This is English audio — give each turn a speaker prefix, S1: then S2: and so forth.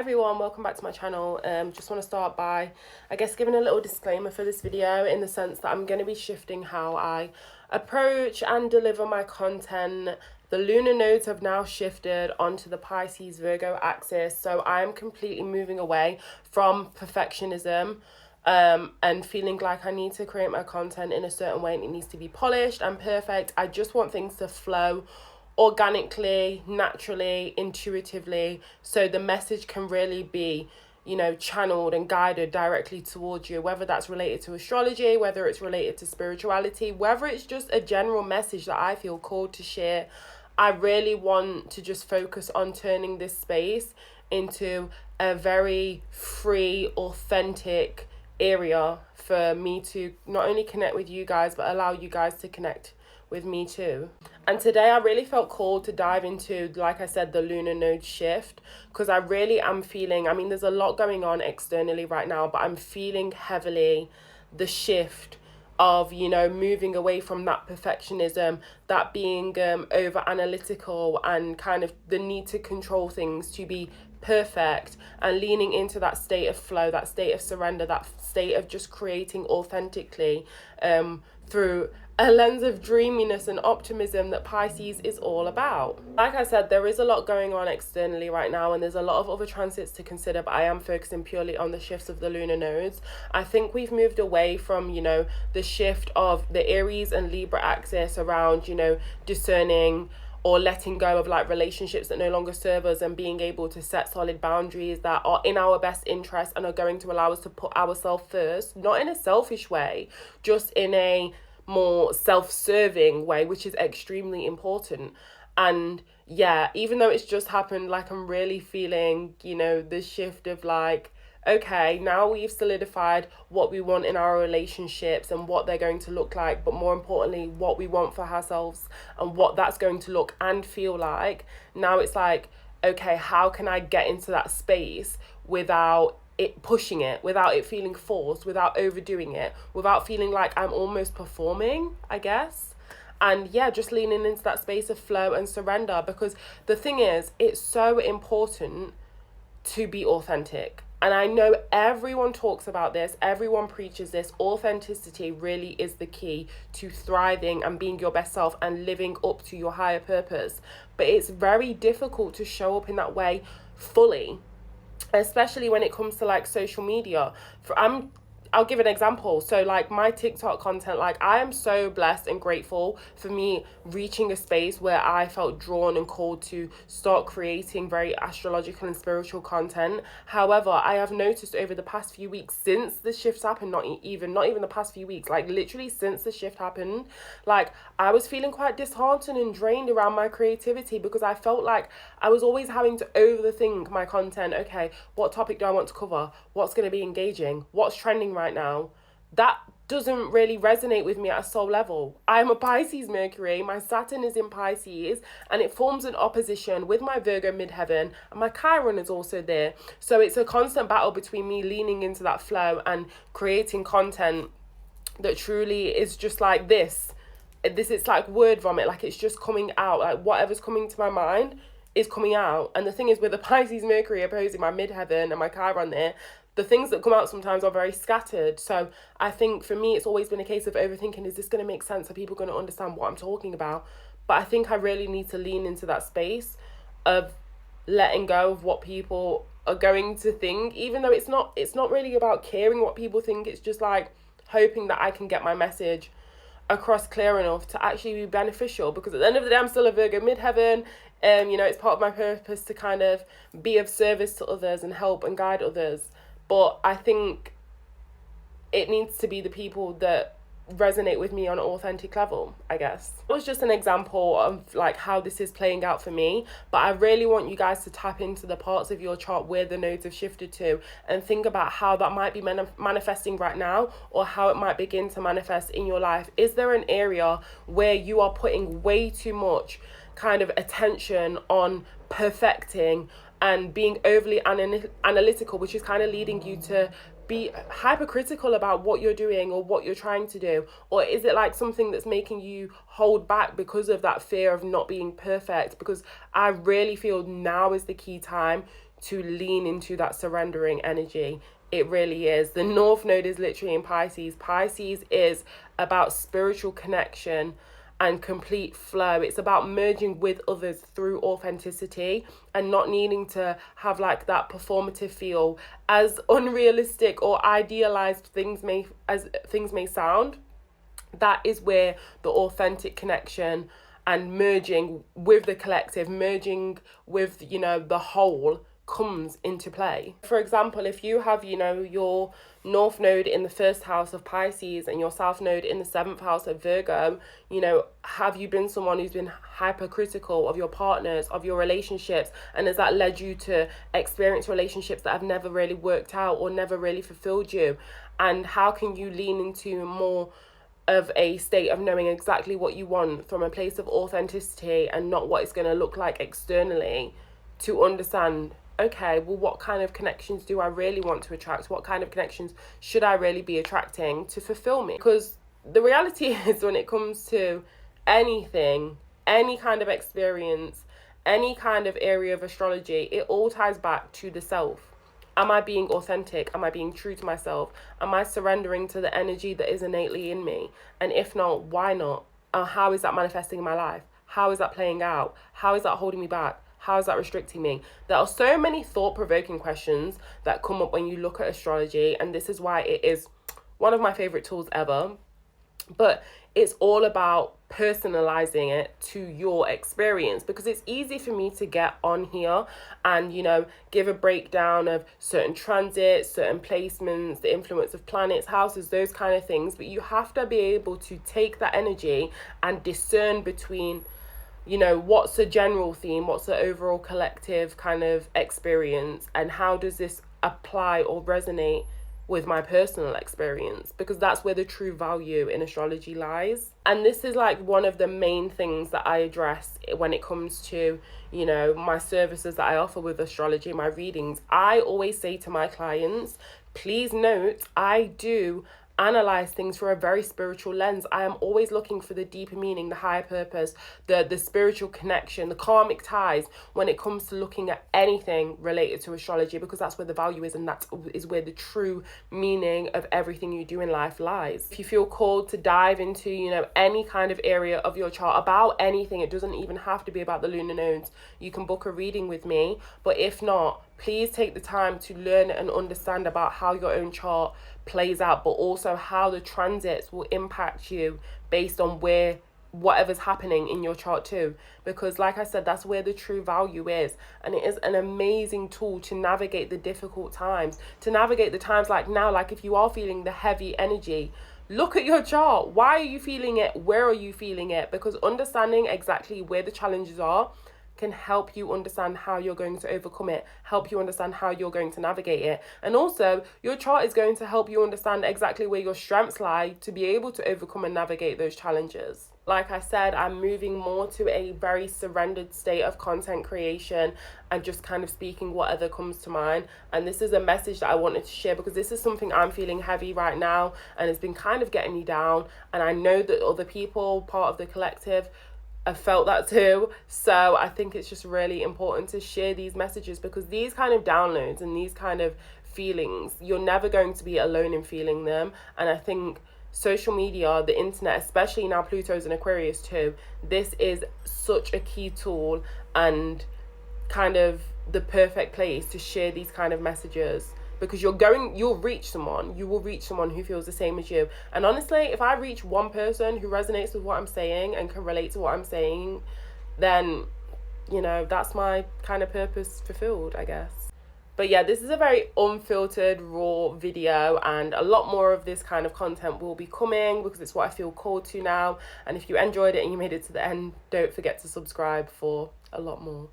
S1: Everyone, welcome back to my channel. Just want to start by giving a little disclaimer for this video, in the sense that I'm going to be shifting how I approach and deliver my content. The lunar nodes have now shifted onto the Pisces Virgo axis, so I am completely moving away from perfectionism and feeling like I need to create my content in a certain way and it needs to be polished and perfect. I just want things to flow organically, naturally, intuitively, so the message can really be, channeled and guided directly towards you, whether that's related to astrology, whether it's related to spirituality, whether it's just a general message that I feel called to share. I really want to just focus on turning this space into a very free, authentic area for me to not only connect with you guys, but allow you guys to connect with me too. And today I really felt called to dive into, like I said, the lunar node shift, because I really am feeling, there's a lot going on externally right now, but I'm feeling heavily the shift of, moving away from that perfectionism, that being over analytical and kind of the need to control things to be perfect, and leaning into that state of flow, that state of surrender, that state of just creating authentically through a lens of dreaminess and optimism that Pisces is all about. Like I said, there is a lot going on externally right now, and there's a lot of other transits to consider, but I am focusing purely on the shifts of the lunar nodes. I think we've moved away from, the shift of the Aries and Libra axis around, discerning or letting go of like relationships that no longer serve us, and being able to set solid boundaries that are in our best interest and are going to allow us to put ourselves first, not in a selfish way, just in a more self-serving way, which is extremely important. And yeah, even though it's just happened, like I'm really feeling, the shift of like, okay, now we've solidified what we want in our relationships and what they're going to look like, but more importantly, what we want for ourselves and what that's going to look and feel like. Now it's like, okay, how can I get into that space without it pushing it, without it feeling forced, without overdoing it, without feeling like I'm almost performing, I guess. And yeah, just leaning into that space of flow and surrender, because the thing is, it's so important to be authentic. And I know everyone talks about this, everyone preaches this. Authenticity really is the key to thriving and being your best self and living up to your higher purpose. But it's very difficult to show up in that way fully, especially when it comes to like social media. I'll give an example. So like my TikTok content, like I am so blessed and grateful for me reaching a space where I felt drawn and called to start creating very astrological and spiritual content. However, I have noticed over the past few weeks since the shifts happened, not even the past few weeks, like literally since the shift happened, like I was feeling quite disheartened and drained around my creativity, because I felt like I was always having to overthink my content. Okay, what topic do I want to cover? What's going to be engaging? What's trending right now? That doesn't really resonate with me at a soul level. I'm a Pisces Mercury, my Saturn is in Pisces, and it forms an opposition with my Virgo midheaven, and my Chiron is also there. So it's a constant battle between me leaning into that flow and creating content that truly is just like this. It's like word vomit, like it's just coming out, like whatever's coming to my mind is coming out. And the thing is, with the Pisces Mercury opposing my midheaven and my Chiron there, the things that come out sometimes are very scattered. So I think for me, it's always been a case of overthinking, is this going to make sense? Are people going to understand what I'm talking about? But I think I really need to lean into that space of letting go of what people are going to think, even though it's not really about caring what people think. It's just like hoping that I can get my message across clear enough to actually be beneficial, because at the end of the day, I'm still a Virgo midheaven. It's part of my purpose to kind of be of service to others and help and guide others. But I think it needs to be the people that resonate with me on an authentic level, I guess. It was just an example of like how this is playing out for me, but I really want you guys to tap into the parts of your chart where the nodes have shifted to, and think about how that might be manifesting right now, or how it might begin to manifest in your life. Is there an area where you are putting way too much kind of attention on perfecting and being overly analytical, which is kind of leading you to be hypercritical about what you're doing or what you're trying to do? Or is it like something that's making you hold back because of that fear of not being perfect? Because I really feel now is the key time to lean into that surrendering energy. It really is. The North Node is literally in Pisces. Pisces is about spiritual connection and complete flow. It's about merging with others through authenticity and not needing to have like that performative feel. As unrealistic or idealized things may sound, that is where the authentic connection and merging with the collective, merging with, the whole comes into play. For example, if you have, your North Node in the first house of Pisces and your South Node in the seventh house of Virgo, have you been someone who's been hypercritical of your partners, of your relationships, and has that led you to experience relationships that have never really worked out or never really fulfilled you? And how can you lean into more of a state of knowing exactly what you want from a place of authenticity and not what it's going to look like externally, to understand, okay, well, what kind of connections do I really want to attract? What kind of connections should I really be attracting to fulfill me? Because the reality is, when it comes to anything, any kind of experience, any kind of area of astrology, it all ties back to the self. Am I being authentic? Am I being true to myself? Am I surrendering to the energy that is innately in me? And if not, why not? How is that manifesting in my life? How is that playing out? How is that holding me back? How is that restricting me? There are so many thought-provoking questions that come up when you look at astrology, and this is why it is one of my favorite tools ever. But it's all about personalizing it to your experience, because it's easy for me to get on here and, give a breakdown of certain transits, certain placements, the influence of planets, houses, those kind of things. But you have to be able to take that energy and discern between, what's a general theme, what's the overall collective kind of experience, and how does this apply or resonate with my personal experience, because that's where the true value in astrology lies. And this is like one of the main things that I address when it comes to, my services that I offer with astrology, my readings. I always say to my clients, please note, I do analyze things through a very spiritual lens. I am always looking for the deeper meaning, the higher purpose, the spiritual connection, the karmic ties when it comes to looking at anything related to astrology, because that's where the value is, and that is where the true meaning of everything you do in life lies. If you feel called to dive into, any kind of area of your chart about anything, it doesn't even have to be about the lunar nodes, you can book a reading with me. But if not, please take the time to learn and understand about how your own chart plays out, but also how the transits will impact you based on whatever's happening in your chart too. Because like I said, that's where the true value is, and it is an amazing tool to navigate the difficult times, to navigate the times like now. Like if you are feeling the heavy energy, look at your chart. Why are you feeling it? Where are you feeling it? Because understanding exactly where the challenges are can help you understand how you're going to overcome it, help you understand how you're going to navigate it. And also, your chart is going to help you understand exactly where your strengths lie to be able to overcome and navigate those challenges. Like I said, I'm moving more to a very surrendered state of content creation and just kind of speaking whatever comes to mind. And this is a message that I wanted to share, because this is something I'm feeling heavy right now and it's been kind of getting me down. And I know that other people, part of the collective, I felt that too. So I think it's just really important to share these messages, because these kind of downloads and these kind of feelings, you're never going to be alone in feeling them. And I think social media, the internet, especially now Pluto's in Aquarius too, this is such a key tool and kind of the perfect place to share these kind of messages, because you will reach someone who feels the same as you. And honestly, if I reach one person who resonates with what I'm saying and can relate to what I'm saying, then, that's my kind of purpose fulfilled, I guess. But yeah, this is a very unfiltered, raw video, and a lot more of this kind of content will be coming because it's what I feel called to now. And if you enjoyed it and you made it to the end, don't forget to subscribe for a lot more.